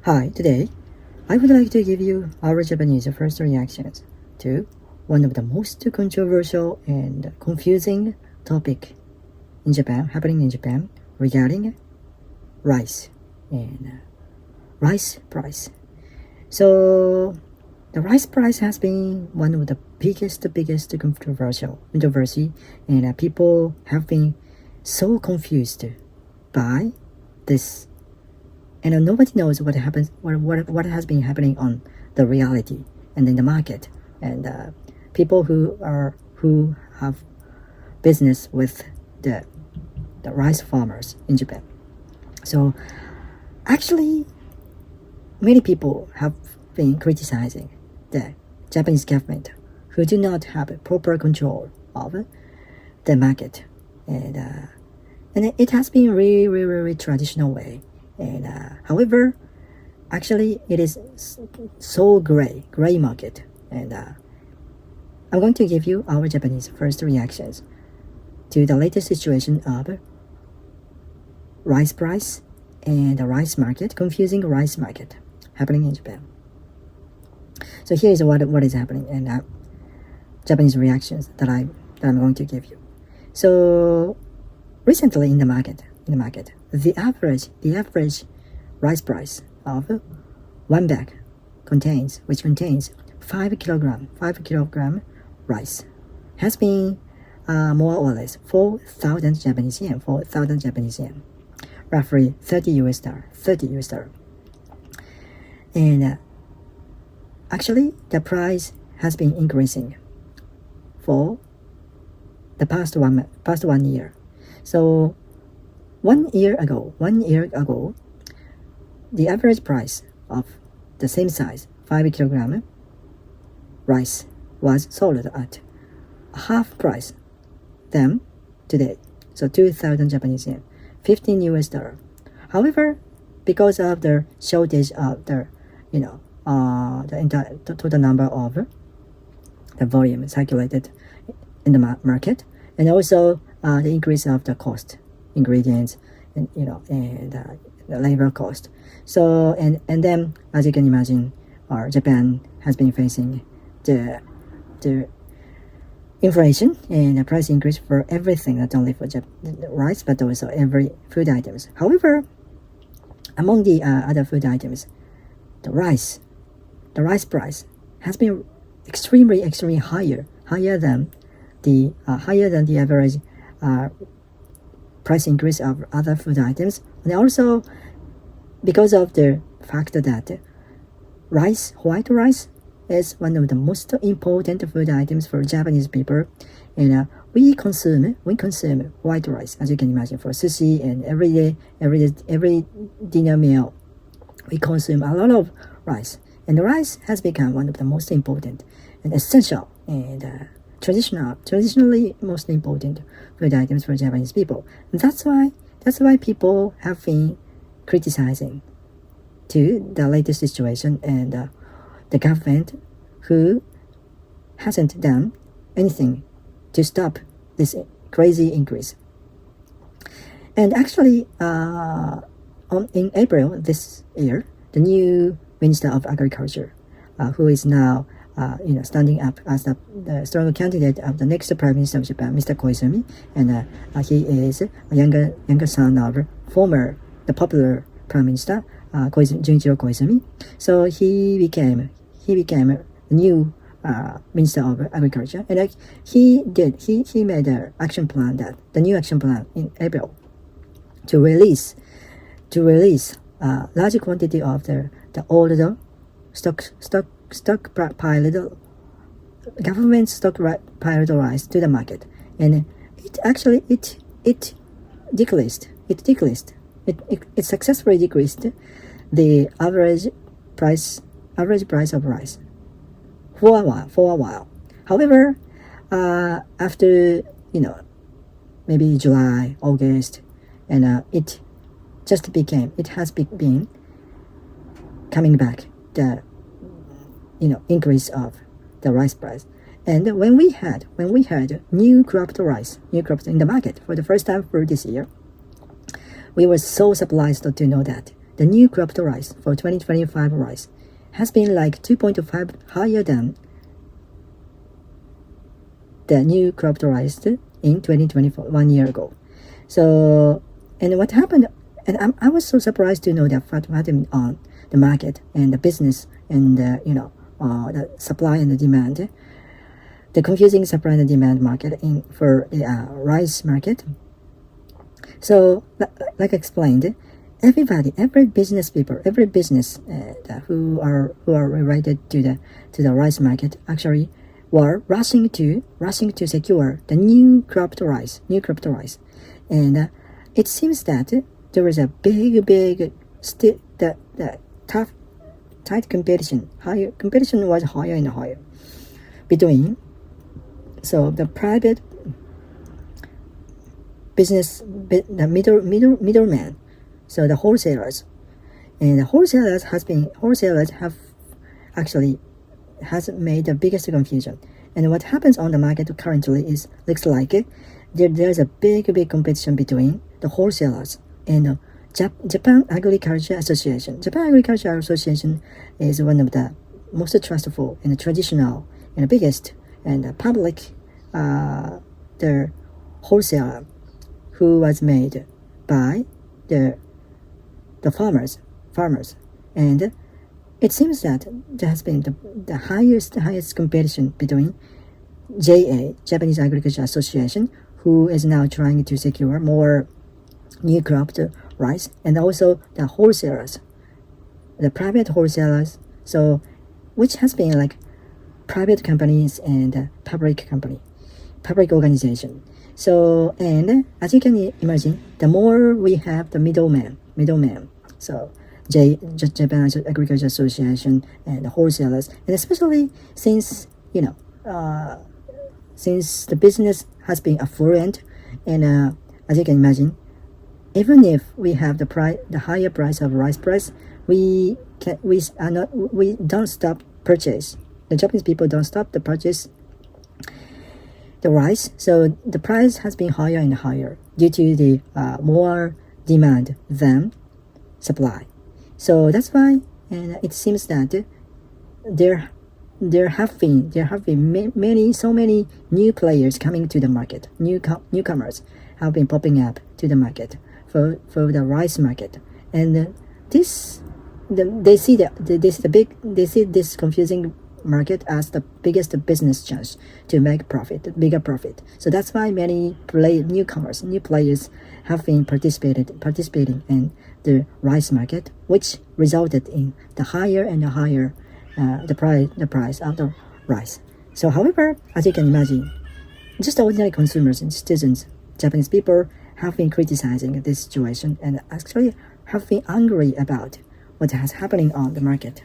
Hi, today I would like to give you our Japanese first reactions to one of the most controversial and confusing topic in Japan, happening in Japan, regarding rice and rice price. So the rice price has been one of the biggest controversy, and people have been so confused by this, and nobody knows what happens, what has been happening on the reality and in the market, and people who have business with the rice farmers in Japan. So actually, many people have been criticizing the Japanese government, who do not have a proper control of the market, and it has been really traditional way. And however, actually, it is so gray market, and I'm going to give you our Japanese first reactions to the latest situation of rice price and the rice market, confusing rice market happening in Japan. So here is what is happening, and Japanese reactions that I'm going to give you. So recently in the market, the average rice price of one bag contains 5 kilogram rice has been more or less 4,000 Japanese yen, roughly $30. And actually, the price has been increasing for the past one year. So 1 year ago, the average price of the same size 5 kilogram rice was sold at half price than today. So 2,000 Japanese yen, $15. However, because of the shortage of the total number of the volume circulated in the market, and also the increase of the cost, ingredients, and the labor cost. So and then, as you can imagine, Japan has been facing the inflation and the price increase for everything, not only for rice but also every food items. However, among the other food items, the rice price has been extremely higher than the average price increase of other food items, and also because of the fact that white rice is one of the most important food items for Japanese people, and we consume white rice, as you can imagine, for sushi, and every dinner meal we consume a lot of rice, and rice has become one of the most important and essential and traditionally most important food items for Japanese people. And that's why people have been criticizing to the latest situation, and the government, who hasn't done anything to stop this crazy increase. And actually, in April this year, the new Minister of Agriculture, who is now standing up as the strong candidate of the next Prime Minister of Japan, Mr. Koizumi, and he is a younger son of the popular Prime Minister Junichiro Koizumi. So he became the new Minister of Agriculture, and he made the new action plan in April to release large quantity of the older government stockpiled rice to the market, and it successfully decreased the average price of rice for a while. However, after maybe July, August, and it has been coming back, the increase of the rice price. And when we had new cropped rice in the market for the first time for this year, we were so surprised to know that the new cropped rice for 2025 rice has been like 2.5 higher than the new cropped rice in 2024, 1 year ago. So, and what happened, and I was so surprised to know that what happened on the market and the business and the supply and the demand, the confusing supply and demand market for the rice market. So, like I explained, every business people, every business who are related to the rice market actually were rushing to secure the new cropped rice, and it seems that there was a big tight competition. Competition was higher and higher between the private business, the middleman, so the wholesalers, and the wholesalers has made the biggest confusion. And what happens on the market currently looks like there's a big competition between the wholesalers and Japan Agriculture Association. Japan Agriculture Association is one of the most trustful and traditional and biggest and public the wholesaler who was made by the farmers, and it seems that there has been the highest competition between JA, Japanese Agriculture Association, who is now trying to secure more new cropped rice, and also the wholesalers, the private wholesalers, so which has been like private companies and public organization. So, and as you can imagine, the more we have the middleman, so Japan Agriculture Association and the wholesalers, and especially since since the business has been affluent, and as you can imagine, even if we have the higher price of rice price, we don't stop purchase. The Japanese people don't stop the purchase the rice, so the price has been higher and higher due to the more demand than supply. So that's why, and it seems that there have been so many new players coming to the market. Newcomers have been popping up to the market for the rice market, and they see this confusing market as the biggest business chance to make bigger profit. So that's why many new players have been participating in the rice market, which resulted in the higher and higher the price of the rice. So, however, as you can imagine, just ordinary consumers and citizens, Japanese people, have been criticizing this situation and actually have been angry about what is happening on the market.